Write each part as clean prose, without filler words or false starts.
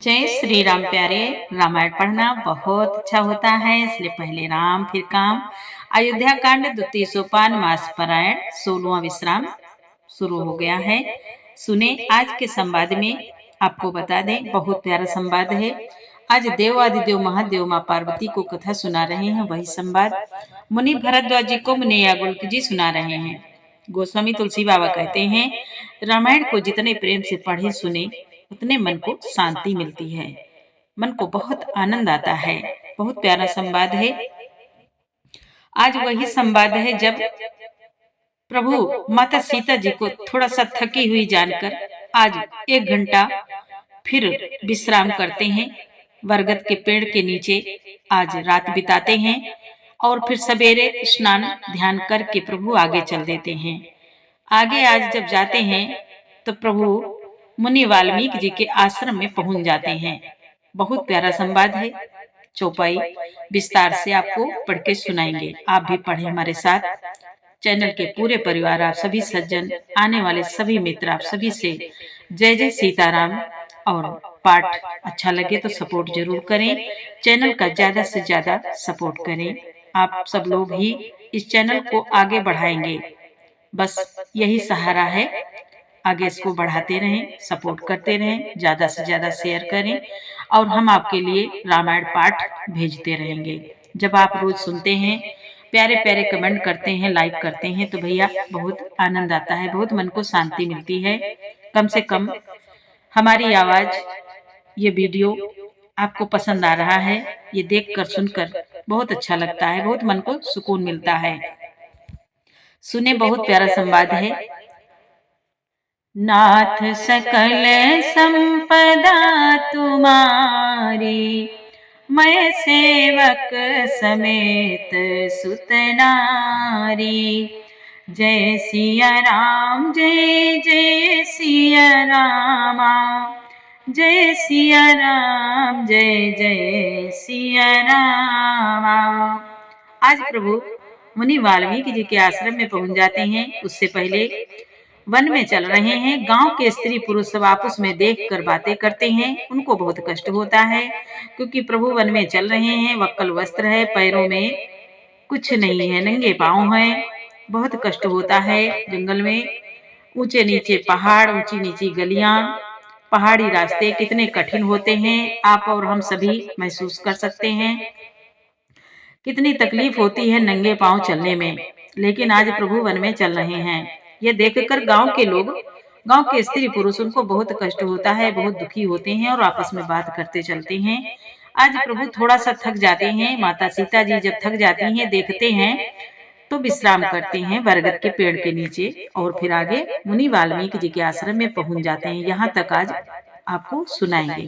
जय श्री राम प्यारे। रामायण पढ़ना बहुत अच्छा होता है, इसलिए पहले राम फिर काम। अयोध्या कांड द्वितीय सोपान मास पारायण 16वां विश्राम शुरू हो गया है। सुने आज के संवाद में। आपको बता दें, बहुत प्यारा संवाद है। आज देवादिदेव महादेव माँ पार्वती को कथा सुना रहे हैं। वही संवाद मुनि भरद्वाज जी को मुनि याज्ञवल्क्य जी सुना रहे हैं। गोस्वामी तुलसी बाबा कहते हैं, रामायण को जितने प्रेम से पढ़े सुने उतने मन को शांति मिलती है, मन को बहुत आनंद आता है। बहुत प्यारा संवाद है। आज वही संवाद है जब प्रभु माता सीता जी को थोड़ा सा थकी हुई जानकर आज 1 घंटा फिर विश्राम करते हैं। बरगद के पेड़ के नीचे आज रात बिताते हैं और फिर सवेरे स्नान ध्यान करके प्रभु आगे चल देते हैं। आगे आज जब जाते हैं तो प्रभु मुनि वाल्मीकि जी के आश्रम में पहुंच जाते हैं। बहुत प्यारा संवाद है। चौपाई विस्तार से आपको पढ़ के सुनाएंगे। आप भी पढ़े हमारे साथ। चैनल के पूरे परिवार, आप सभी सज्जन, आने वाले सभी मित्र, आप सभी से जय जय सीताराम। और पाठ अच्छा लगे तो सपोर्ट जरूर करें। चैनल का ज्यादा से ज्यादा सपोर्ट करें। आप सब लोग ही इस चैनल को आगे बढ़ाएंगे, बस यही सहारा है। आगे इसको बढ़ाते रहें, सपोर्ट करते रहें, ज्यादा से ज्यादा शेयर करें और हम आपके लिए रामायण पाठ भेजते रहेंगे। जब आप रोज सुनते हैं, प्यारे प्यारे कमेंट करते हैं, लाइक करते हैं, तो भैया बहुत आनंद आता है, बहुत मन को शांति मिलती है। कम से कम हमारी आवाज, ये वीडियो आपको पसंद आ रहा है, ये देखकर सुनकर बहुत अच्छा लगता है, बहुत मन को सुकून मिलता है। सुने, बहुत प्यारा संवाद है। नाथ सकल संपदा तुम्हारी, मैं सेवक समेत सुत नारी। जय सिया राम, जय जय सिया रामा, जय सिया राम, जय जय सिया रामा। आज प्रभु मुनि वाल्मीकि जी के आश्रम में पहुंच जाते हैं। उससे पहले वन में चल रहे हैं। गांव के स्त्री पुरुष सब आपस में देखकर बातें करते हैं। उनको बहुत कष्ट होता है, क्योंकि प्रभु वन में चल रहे हैं। वक्कल वस्त्र है, पैरों में कुछ नहीं है, नंगे पांव हैं। बहुत कष्ट होता है। जंगल में ऊंचे नीचे पहाड़, ऊंची नीची गलियां, पहाड़ी रास्ते कितने कठिन होते हैं, आप और हम सभी महसूस कर सकते हैं। कितनी तकलीफ होती है नंगे पांव चलने में। लेकिन आज प्रभु वन में चल रहे हैं। ये देखकर गांव के लोग, गांव के स्त्री पुरुष, उनको बहुत कष्ट होता है, बहुत दुखी होते हैं और आपस में बात करते चलते हैं। आज प्रभु थोड़ा सा थक जाते हैं। माता सीता जी जब थक जाती हैं, देखते हैं तो विश्राम करते हैं बरगद के पेड़ के नीचे और फिर आगे मुनि वाल्मीकि जी के आश्रम में पहुंच जाते हैं। यहाँ तक आज आपको सुनाएंगे।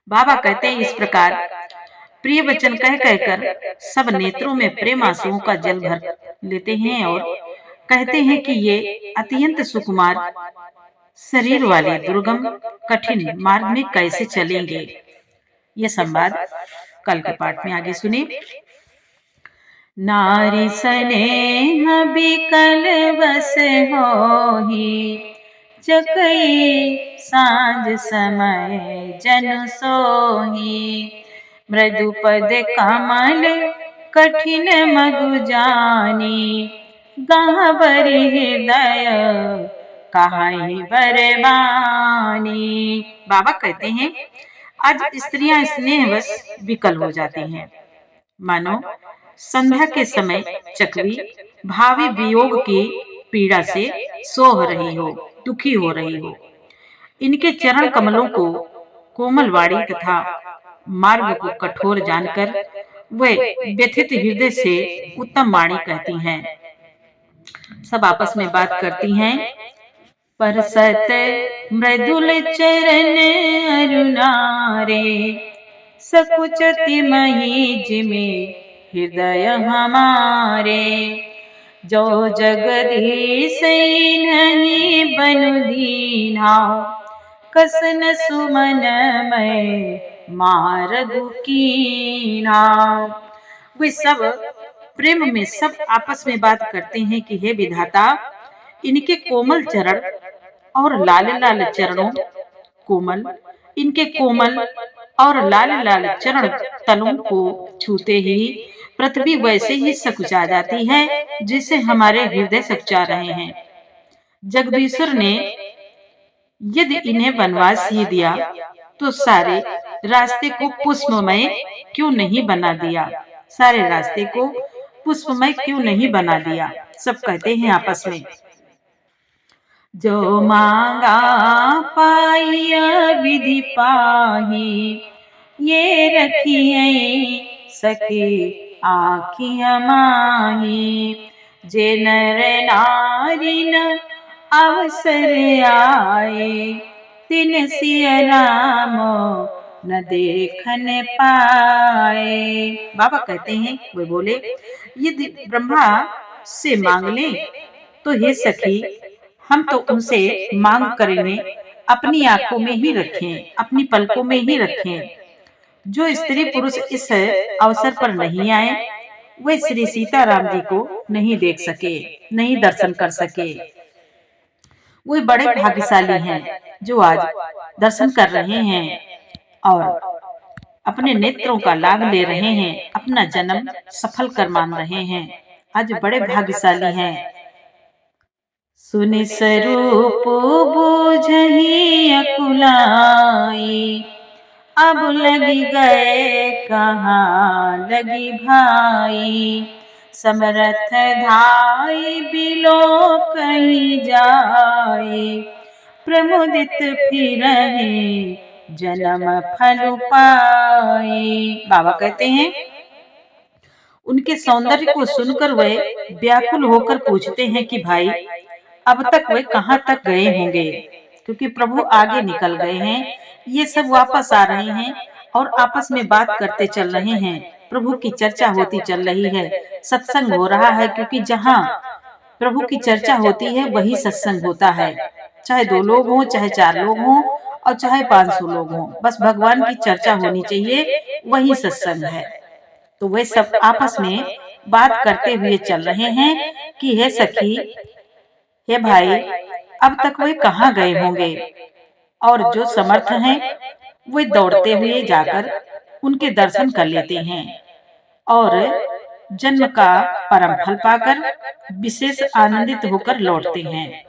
बाबा कहते हैं इस प्रकार, प्रिय वचन कह कहकर सब नेत्रों में प्रेम आंसुओं का जल भर लेते हैं और कहते हैं कि ये अत्यंत सुकुमार शरीर वाले दुर्गम कठिन मार्ग में कैसे चलेंगे। ये संवाद कल के पाठ में आगे सुने। नारी स्नेह बिकल बस होहि, जकई सांझ समय जन सोहि। मृदुपद कमल कठिन मगु जानी, गाबर हृदय कहाई बरबानी। बाबा कहते हैं आज स्त्रियां स्नेहवश विकल हो जाती हैं, मानो संध्या के समय चकवी भावी वियोग की पीड़ा से सोह रही हो, दुखी हो रही हो। इनके चरण कमलों को कोमल वाणी तथा मार्ग को कठोर जानकर वे व्यथित हृदय से उत्तम वाणी कहती हैं। सब आपस में बात करती हैं। परसत मृदुल चरण अरुणारे, सकुचति मही जिमे हृदय हमारे। जो जगदीश नहीं बनु दीना, कसन सुमन मैं मारगु कीना। वे सब प्रेम में सब आपस में बात करते हैं कि हे विधाता, इनके कोमल चरण और लाल लाल चरणों, कोमल इनके कोमल और लाल लाल चरण तलों को छूते ही पृथ्वी वैसे ही सकुचा जाती है जिसे हमारे हृदय सकुचा रहे हैं। जगदीश्वर ने यदि इन्हें वनवास ही दिया तो सारे रास्ते को पुष्पमय क्यों नहीं बना दिया, सारे रास्ते को पुष्पमय क्यों नहीं बना दिया। सब कहते हैं आपस में, जो मांगा पाइया विधि पाही, ये रखिए सखी आखियां माही, जे नर नारी न अवसर आए, तिन सिय राम न देखन पाए। बाबा कहते हैं, वे बोले, यदि ब्रह्मा से मांग ले तो हे सखी हम तो उनसे मांग करेंगे अपनी आंखों में ही रखें, अपनी पलकों में ही रखें। जो स्त्री पुरुष इस अवसर पर नहीं आए वे श्री सीताराम जी को नहीं देख सके, नहीं दर्शन कर सके। वे बड़े भाग्यशाली हैं जो आज दर्शन कर रहे हैं और अपने नेत्रों का लाभ ले रहे हैं, अपना जन्म सफल कर मान रहे हैं। आज बड़े भाग्यशाली हैं। सुनि स्वरूप बूझहि अकुलाई, अब लगी गए कहाँ लगी भाई, समरथ धाई बिलो कहीं जाए, प्रमुदित फिरहि जन्म फल पाए। बाबा कहते हैं, उनके सौंदर्य को सुनकर वे व्याकुल होकर पूछते हैं कि भाई अब तक वे कहाँ तक गए होंगे, क्योंकि प्रभु आगे निकल गए हैं। ये सब वापस आ रहे हैं और आपस में बात करते चल रहे हैं। प्रभु की चर्चा होती चल रही है, सत्संग हो रहा है, क्योंकि जहाँ प्रभु की चर्चा होती है वही सत्संग होता है। चाहे 2 लोग हों, चाहे 4 लोग हों और चाहे 500 लोग हों, बस भगवान की चर्चा होनी चाहिए, वही सत्संग है। तो वे सब आपस में बात करते हुए चल रहे हैं कि हे सखी, हे भाई, अब तक वे कहाँ गए होंगे। और जो समर्थ हैं वे दौड़ते हुए जाकर उनके दर्शन कर लेते हैं और जन्म का परम फल पाकर विशेष आनंदित होकर लौटते हैं।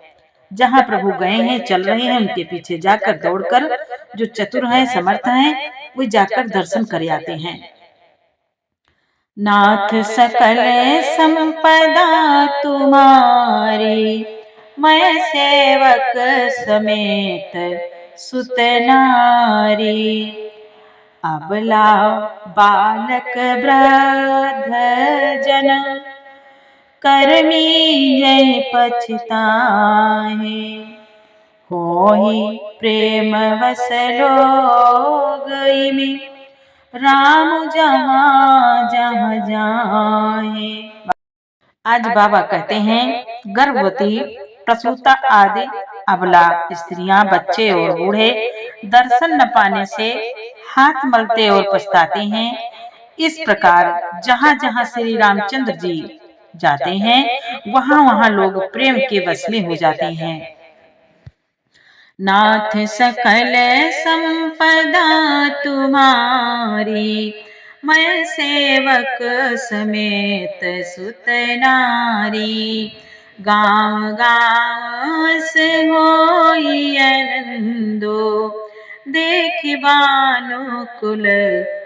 जहाँ प्रभु गए हैं, चल रहे हैं, उनके पीछे जाकर दौड़कर जो चतुर हैं, समर्थ हैं, वे जाकर दर्शन कर आते हैं। नाथ सकल संपदा तुम्हारी, मैं सेवक समेत सुत नारी, अबला बालक वृद्ध जन, कर्मी जय पछताहे, होहि प्रेम वस लोग में, राम जहाँ जहाँ जाए। आज बाबा कहते हैं, गर्भवती, प्रसूता आदि अबला स्त्रियां, बच्चे और बूढ़े दर्शन न पाने से हाथ मलते और पछताते हैं। इस प्रकार जहाँ जहाँ श्री रामचंद्र जी जाते हैं वहाँ वहाँ लोग प्रेम के वश में हो जाते हैं। नाथ सकल संपदा तुम्हारी, मैं सेवक समेत सुत नारी, गाँव गाँव से होई आनंदो, देखि बानुकुल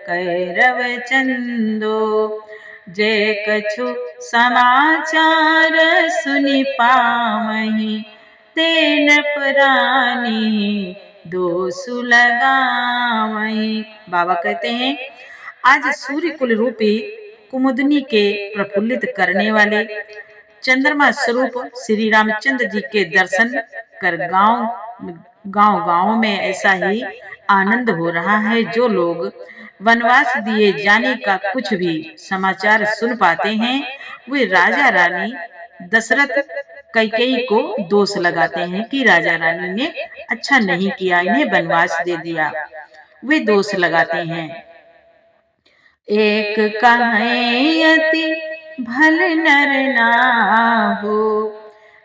कैरव चंदो, जे कछु समाचार सुनि पावहि, तेन पुरानी दोषु लगावहीं। बाबा कहते हैं, आज सूर्य कुल रूपी कुमुदनी के प्रफुल्लित करने वाले चंद्रमा स्वरूप श्री रामचंद्र जी के दर्शन कर गांव में ऐसा ही आनंद हो रहा है। जो लोग वनवास दिए जाने का कुछ भी समाचार सुन पाते हैं वे राजा रानी दशरथ कैकेयी को दोष लगाते हैं कि राजा रानी ने अच्छा नहीं किया, इन्हें वनवास दे दिया, वे दोष लगाते हैं। एक कहे अति भल नर नाहु,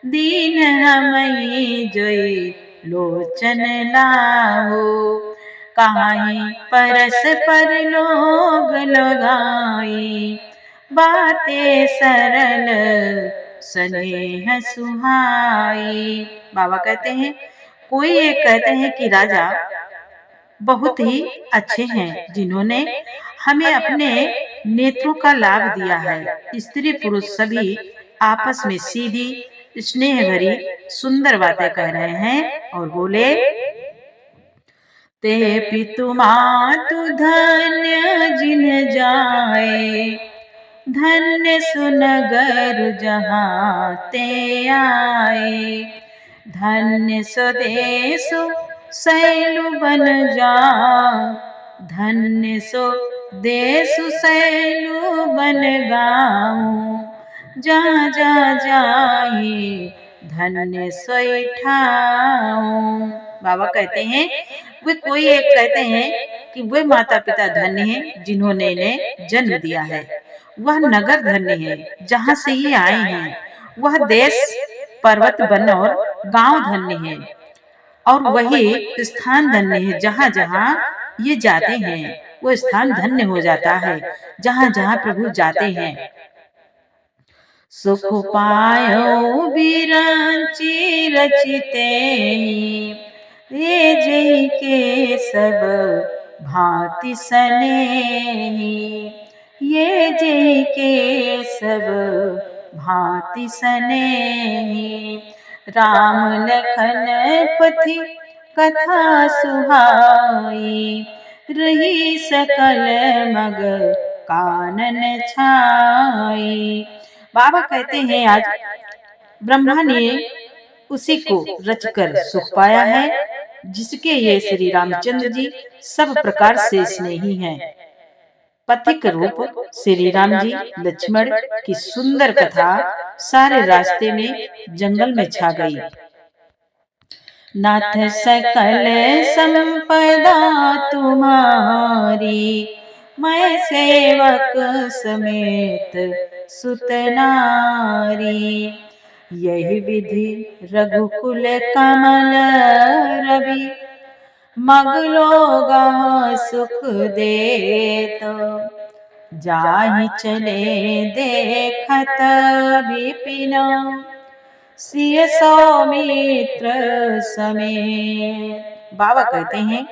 दीन हमई जोई लोचन लाहु, कहीं परस पर लोग लगाए, बातें सरल स्नेह सुहाई। बाबा कहते हैं, कोई एक कहते हैं कि राजा बहुत ही अच्छे हैं जिन्होंने हमें अपने नेत्रों का लाभ दिया है। स्त्री पुरुष सभी आपस में सीधी स्नेह भरी सुंदर बातें कह रहे हैं और बोले, ते पितु मातु धन्य जिन जाए, धन्य सुनगर जहाँ ते आए, धन्य स्वदेश सैलु बन जा, धन्य सो देश सैलु बन गाऊं, जहाँ जा जाए धन्य सोई ठाऊं। बाबा कहते हैं, वे कोई एक कहते हैं कि वे माता पिता धन्य हैं जिन्होंने इन्हें जन्म दिया है, वह नगर धन्य है जहाँ से ये आए हैं, वह देश पर्वत वन और गांव धन्य है, और वही स्थान धन्य है जहाँ जहाँ ये जाते हैं, वो स्थान धन्य हो जाता है जहाँ जहाँ प्रभु जाते हैं। सुख पायो बिरंची रचिते, ये जय के सब भांति सने, ये जय के सब भांति सने, राम लखन पथि कथा सुहाई, रही सकल मग कानन छाई। बाबा कहते हैं, आज ब्रह्मा ने उसी को रचकर सुख पाया है जिसके ये श्री रामचंद्र जी सब प्रकार से स्नेही हैं। पथिक रूप श्री राम जी लक्ष्मण की सुंदर कथा सारे रास्ते में जंगल में छा गई। नाथ सकल संपदा तुम्हारी, मैं सेवक समेत सुत नारी, यही विधि रघुकुल कमल रवि, मगलोगा सुख दे तो, जाहि चले देखत विपिन, सिय सौमित्र समेत। बाबा कहते हैं,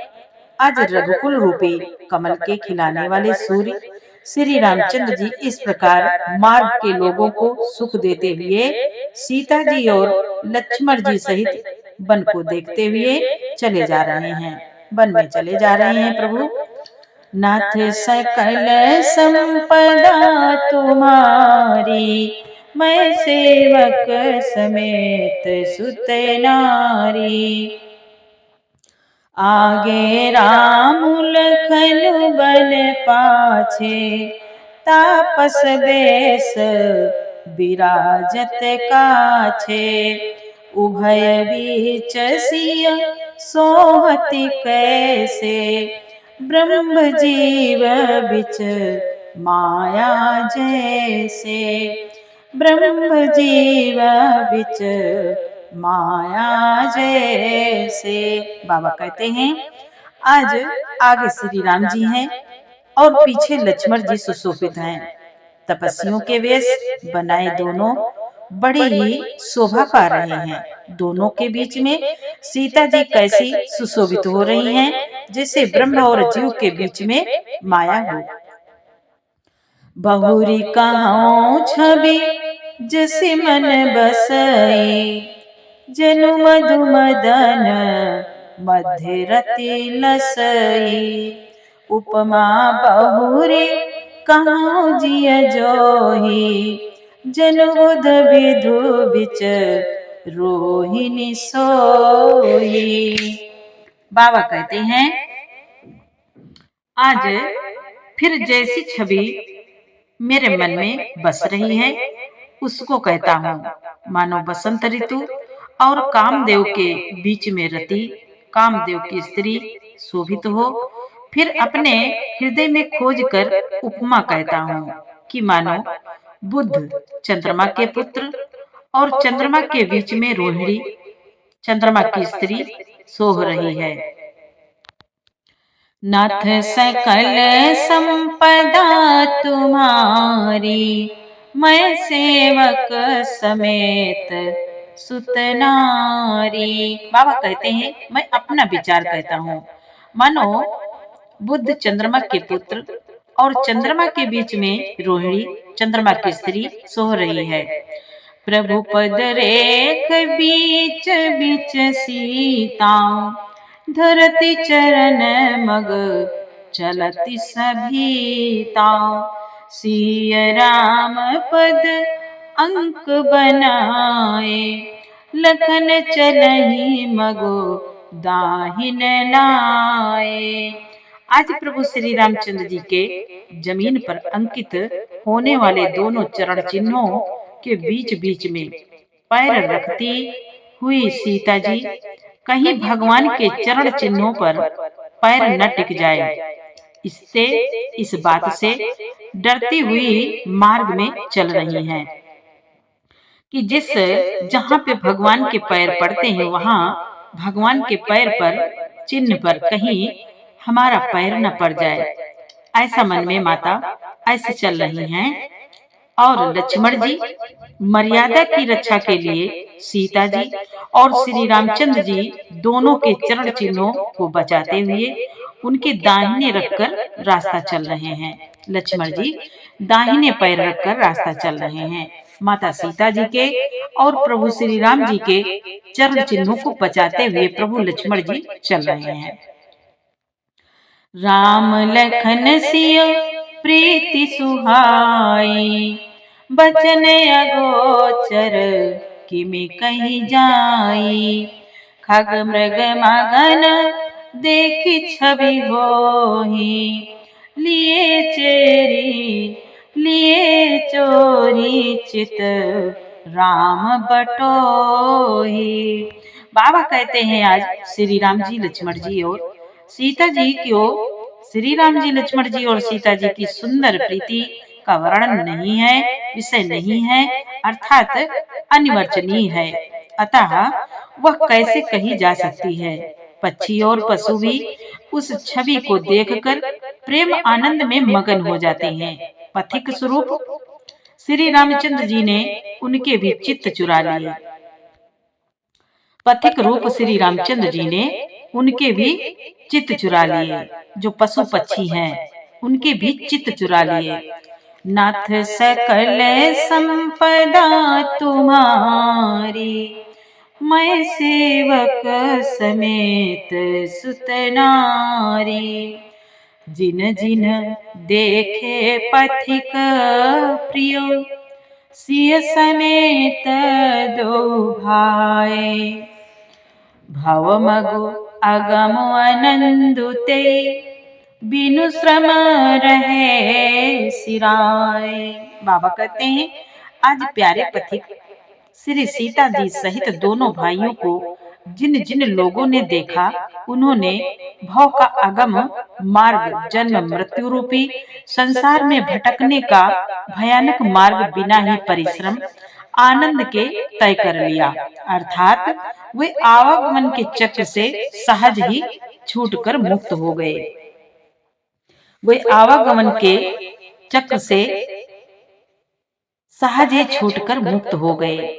आज रघुकुल रूपी कमल के खिलाने वाले सूर्य श्री रामचंद्र जी इस प्रकार मार्ग के लोगों को सुख देते हुए सीता जी और लक्ष्मण जी सहित वन को देखते हुए चले जा रहे हैं, वन में चले जा रहे हैं। प्रभु नाथ सकल संपदा तुम्हारी, मैं सेवक समेत सुत नारी, आगे राम लखन बन पाछे, तापस बेस विराजत काछे, उभय बीच सिय सोहति कैसे, ब्रह्म जीव बिच माया जैसे, ब्रह्म जीव बिच माया जैसे। बाबा कहते हैं, आज आगे श्री राम जी हैं और पीछे लक्ष्मण जी सुशोभित हैं। तपस्वियों के वेश बनाए दोनों बड़े ही शोभा पा रहे हैं। दोनों के बीच में सीता जी कैसी सुशोभित हो रही हैं, जैसे ब्रह्म और जीव के बीच में माया हो। बहुरी कहां छवि जैसे मन बसई, जनु मधु मदन मध्य रति लसई, उपमा बहुरी कहां जिय जोही, जनु बुध विधु बिच रोहिणी सोई। बाबा कहते हैं, आज फिर जैसी छवि मेरे मन में बस रही है उसको कहता हूँ, मानो बसंत ऋतु और कामदेव के बीच में रति, कामदेव की स्त्री शोभित हो। फिर अपने हृदय में खोज कर उपमा कहता हूँ कि मानो बुध चंद्रमा के पुत्र और चंद्रमा के बीच में रोहिणी चंद्रमा की स्त्री सोह रही है। नाथ सकल संपदा तुम्हारी, मैं सेवक समेत सुत नारी। बाबा कहते हैं मैं अपना विचार कहता हूँ। मानो बुद्ध चंद्रमा के पुत्र और चंद्रमा के बीच में रोहिणी चंद्रमा की स्त्री सो रही है। प्रभु पद रेख बीच बीच सीता, धरती चरण मग चलती सभीता। सिय राम पद अंक बनाए, लखन चलहि मगो दाहिन लाए। आज प्रभु श्री रामचंद्र जी के जमीन पर अंकित होने वाले दोनों चरण चिन्हों के बीच बीच में पैर रखती हुई सीता जी कहीं भगवान के चरण चिन्हों पर पैर न टिक जाए, इससे इस बात से डरती हुई मार्ग में चल रही हैं कि जहां पे भगवान के पैर पड़ते हैं वहां भगवान के पैर पर चिन्ह पर कहीं हमारा पैर न पड़ जाए। ऐसा मन में माता ऐसे चल रही हैं और लक्ष्मण जी मर्यादा की रक्षा के लिए सीता जी और श्री रामचंद्र जी दोनों के चरण चिन्हों को बचाते हुए उनके दाहिने रखकर रास्ता चल रहे हैं। लक्ष्मण जी दाहिने पैर रखकर रास्ता चल रहे हैं। माता सीता जी के और प्रभु श्री राम जी के चरण चिन्हों को बचाते हुए प्रभु लक्ष्मण जी चल रहे हैं। राम लखन सिय प्रीति सुहाई, बचन अगोचर किमि कही जाई। खग मृग मगन देखी छवि होही, लिए चोरी चित राम बटोही। बाबा कहते हैं आज श्री राम जी लक्ष्मण जी और सीता जी को श्री राम जी लक्ष्मण जी और सीता जी की सुंदर प्रीति का वर्णन नहीं है, विषय नहीं है, अर्थात अनिवर्चनीय है। अतः वह कैसे कही जा सकती है। पक्षी और पशु भी उस छवि को देखकर प्रेम आनंद में मगन हो जाते हैं। पथिक स्वरूप श्री रामचंद्र जी ने उनके भी चित्त चुरा लिए। पथिक रूप श्री रामचंद्र जी ने उनके भी चित्त चुरा लिए। जो पशु पक्षी हैं उनके भी चित्त चुरा लिए। नाथ सकल संपदा तुम्हारी, मैं सेवक समेत सुत नारी। जिन जिन देखे पथिक प्रिय, सिय समेत दो भाई। भव मगु अगम अनंदुते, बिनु श्रम रहे सिराय। बाबा कहते हैं आज प्यारे पथिक श्री सीता जी सहित दोनों भाइयों को जिन जिन लोगों ने देखा उन्होंने भव का अगम मार्ग जन्म मृत्यु रूपी संसार में भटकने का भयानक मार्ग बिना ही परिश्रम आनंद के तय कर लिया। अर्थात वे आवागमन के चक्र से सहज ही छूटकर मुक्त हो गए। वे आवागमन के चक्र से सहज ही छूटकर मुक्त हो गए।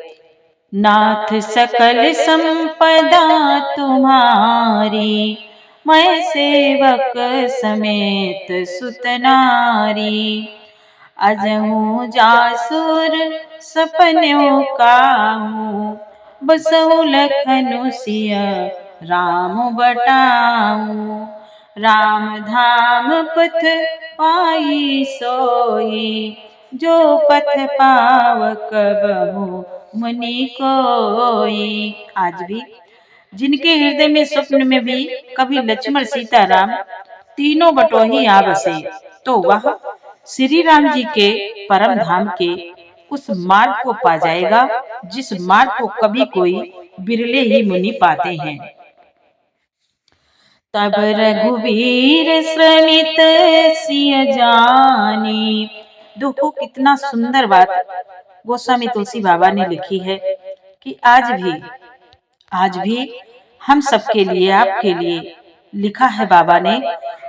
नाथ सकल संपदा तुम्हारी, मैं सेवक समेत सुत नारी। अजहू जासुर सपन्यों काहू, बसहु लखनु सिय राम बटाऊ। राम धाम पथ पाई सोई, जो पथ पावक बहु मुनि कोई। आज भी जिनके हृदय में स्वप्न में भी कभी लक्ष्मण सीता राम तीनों बटोही आ बसे, तो वह श्री राम जी के परम धाम के उस मार्ग को पा जाएगा जिस मार्ग को कभी कोई बिरले ही मुनि पाते हैं। तब रघुवीर श्रमित सिय जानी। देखो कितना सुंदर बात गोस्वामी तुलसी बाबा ने लिखी है कि आज भी हम सबके लिए आपके लिए लिखा है बाबा ने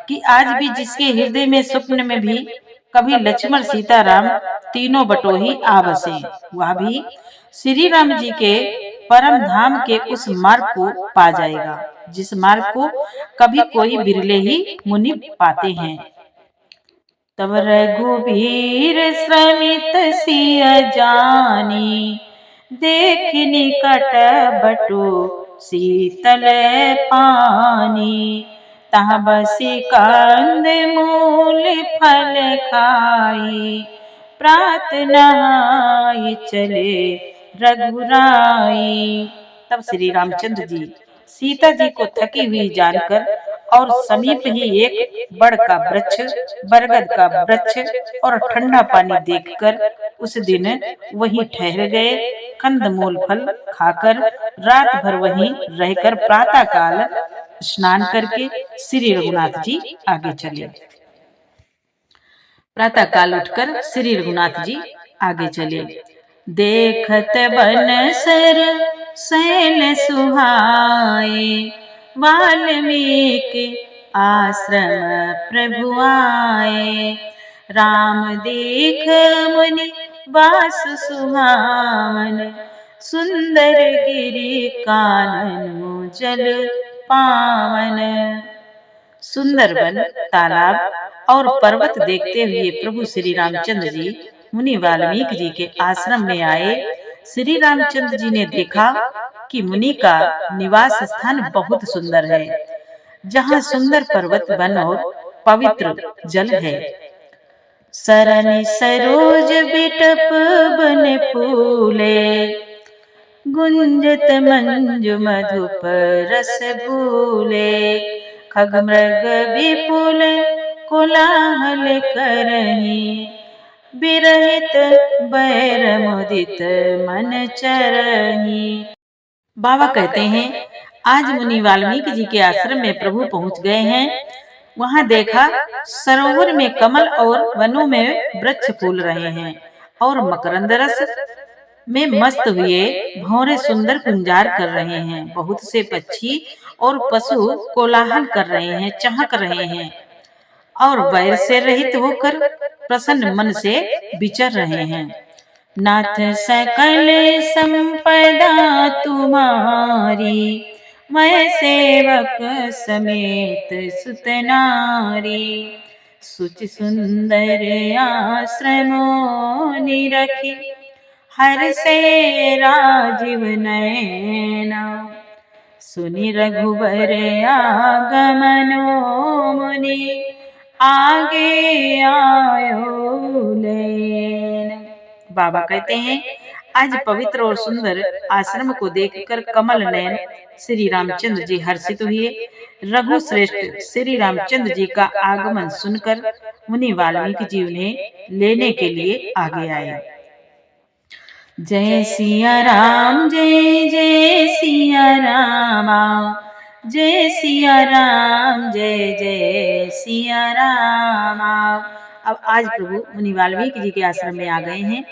कि आज भी जिसके हृदय में स्वप्न में भी कभी लक्ष्मण सीता राम तीनों बटोही आ बसे, वह भी श्री राम जी के परम धाम के उस मार्ग को पा जाएगा, जिस मार्ग को कभी कोई बिरले ही मुनि पाते हैं। तब रघुबीर श्रमित सिय जानी, देख निकट बटु शीतल पानी। तहाँ बसी कंद मूल फल खाई, प्रात नहाय चले रघुराई। तब श्री रामचंद्र जी सीता जी को थकी हुई जानकर और समीप ही एक बड़ का वृक्ष, बरगद का वृक्ष और ठंडा पानी देखकर उस दिन वहीं ठहर गए। कंदमूल फल खाकर रात भर वहीं रहकर प्रातः काल स्नान करके श्री रघुनाथ जी आगे चले। प्रातः काल उठकर श्री रघुनाथ जी आगे चले। देखत बन सर शैल सुहाए, वाल्मीकि आश्रम प्रभु आए। राम देख मुनि वास सुहावन, सुंदर गिरि कानन जल पावन। सुंदर वन, तालाब और पर्वत देखते हुए प्रभु श्री रामचंद्र जी मुनि वाल्मीकि जी के आश्रम में आए। श्री रामचंद्र जी ने देखा कि मुनि का निवास स्थान बहुत सुंदर है, जहाँ सुंदर पर्वत वन और पवित्र जल है। सरनि सरोज बिटप बन फूले, गुंजत मंजु मधुप रस भूले। खग मृग विपुल कोलाहल करही, विरहित बैर मुदित मन चरही। बाबा कहते हैं, आज मुनि वाल्मीकि जी के आश्रम में प्रभु पहुंच गए हैं। वहां देखा सरोवर में कमल और वनों में वृक्ष फूल रहे हैं और मकरंद रस में मस्त हुए भौरे सुंदर गुंजार कर रहे हैं। बहुत से पक्षी और पशु कोलाहल कर रहे हैं, चहक रहे हैं और वैर से रहित होकर प्रसन्न मन से विचर रहे हैं। नाथ सकल संपदा तुम्हारी, मैं सेवक समेत सुत नारी। सुचि सुंदर आश्रमो निरखी, हर से राजीव नयना। सुनि रघुबर आगमनो, मुनि आगे आयो लेन। बाबा कहते हैं, आज पवित्र और सुंदर आश्रम को देखकर कमल नयन श्री रामचंद्र जी हर्षित हुए। रघु श्रेष्ठ श्री रामचंद्र जी का आगमन सुनकर मुनि वाल्मीकि जी उन्हें लेने के लिए आगे आए। जय सिया राम, जय जय सिया रामा, जय सिया राम, जय जय सिया रामा। अब आज प्रभु मुनि वाल्मीकि जी के आश्रम में आ गए हैं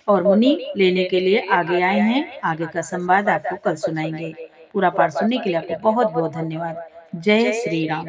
और मुनि लेने के लिए आगे आए हैं। आगे का संवाद आपको कल सुनाएंगे। पूरा पाठ सुनने के लिए आपको बहुत बहुत धन्यवाद। जय श्री राम।